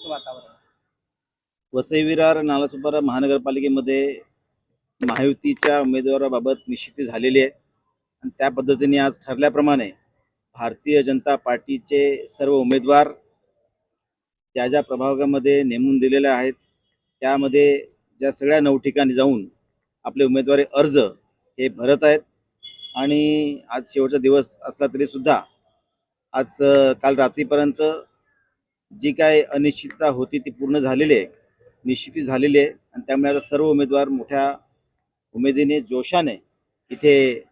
निवडणुकीचं वातावरण? वसई विरार नालासोपारा महानगरपालिकेमध्ये महायुतीच्या उमेदवाराबाबत निश्चिती झालेली आहे आणि त्या पद्धतीने आज ठरल्याप्रमाणे भारतीय जनता पार्टीचे सर्व उमेदवार ज्या ज्या प्रभागामध्ये नेमून दिलेले आहेत त्यामध्ये ज्या सगळ्या 9 ठिकाणी जाऊन आपले उमेदवारी अर्ज हे भरत आहेत आणि आज शेवटचा दिवस असला तरी सुद्धा आज काल रात्रीपर्यंत जी काय अनिश्चितता होती ती पूर्ण झालेली आहे, निश्चिती झालेली आहे आणि त्यामुळे आता सर्व उमेदवार मोठ्या उमेदीने जोशाने इथे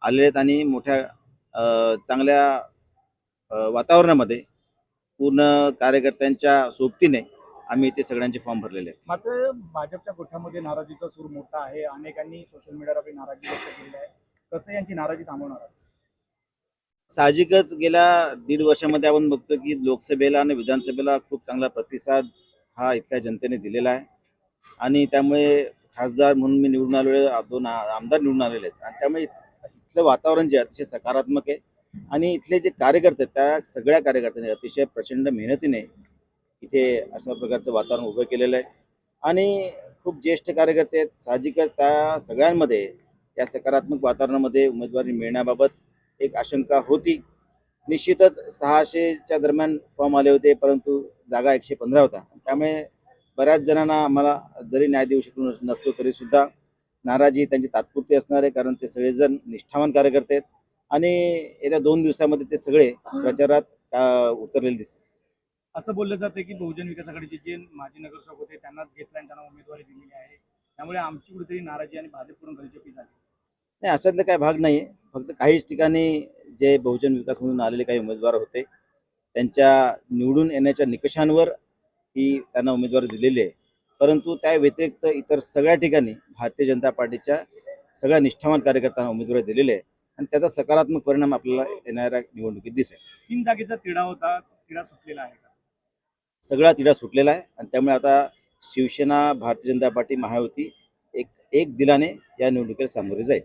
आलेले आहेत आणि मोठ्या चांगल्या वातावरणामध्ये पूर्ण कार्यकर्त्यांच्या सोबतीने आम्ही इथे सगळ्यांचे फॉर्म भरलेले आहेत. मात्र भाजपच्या गोठ्यामध्ये नाराजीचा सूर मोठा आहे. अनेकांनी सोशल मीडियावर आपली नाराजी व्यक्त केली आहे. कसं यांची नाराजी थांबवणार आहात? साहजिकच गेल्या 1.5 वर्षामध्ये आपण बघतो की लोकसभेला आणि विधानसभेला खूप चांगला प्रतिसाद हा इथल्या जनतेने दिलेला आहे आणि त्यामुळे खासदार म्हणून मी निवडून आलेले 2 आमदार निवडून आलेले आहेत आणि त्यामुळे इथलं वातावरण जे अतिशय सकारात्मक आहे आणि इथले जे कार्यकर्ते आहेत त्या सगळ्या कार्यकर्त्यांनी अतिशय प्रचंड मेहनतीने इथे अशा प्रकारचं वातावरण उभं केलेलं आहे आणि खूप ज्येष्ठ कार्यकर्ते आहेत. साहजिकच त्या सगळ्यांमध्ये या सकारात्मक वातावरणामध्ये उमेदवारी मिळण्याबाबत एक आशंका होती. निश्चितच 600च्या दरम्यान फॉर्म आले होते परंतु जागा 115 होता. त्यामुळे बऱ्याच जणांना आम्हाला जरी न्याय देऊ शकलो नसतो तरी सुद्धा नाराजी त्यांची तात्पुरती असणार आहे, कारण ते सगळेजण निष्ठावान कार्यकर्ते आहेत आणि येत्या 2 दिवसामध्ये ते सगळे प्रचारात उतरलेले दिसतात. असं बोललं जातं की बहुजन विकास आघाडीचे जे माजी नगरसेवक होते त्यांनाच घेतला आणि त्यांना उमेदवारी दिलेली आहे. त्यामुळे आमची कुठेतरी नाराजी आणि भाजपकडून गलचेपी झाली. नाही, अशातला काही भाग नाही आहे. फक्त काहीच ठिकाणी जे बहुजन विकास म्हणून आलेले काही उमेदवार होते त्यांच्या निवडून येण्याच्या निकषांवर ही त्यांना उमेदवारी दिलेली आहे, परंतु त्या व्यतिरिक्त इतर सगळ्या ठिकाणी भारतीय जनता पार्टीच्या सगळ्या निष्ठावान कार्यकर्त्यांना उमेदवारी दिलेली आहे आणि त्याचा सकारात्मक परिणाम आपल्याला येणाऱ्या निवडणुकीत दिसेल. 3 जागेचा तिढा होता, तिढा सुटलेला आहे का? सगळा तिढा सुटलेला आहे आणि त्यामुळे आता शिवसेना, भारतीय जनता पार्टी, महायुती एक दिलाने या निवडणुकीला सामोरे जाईल.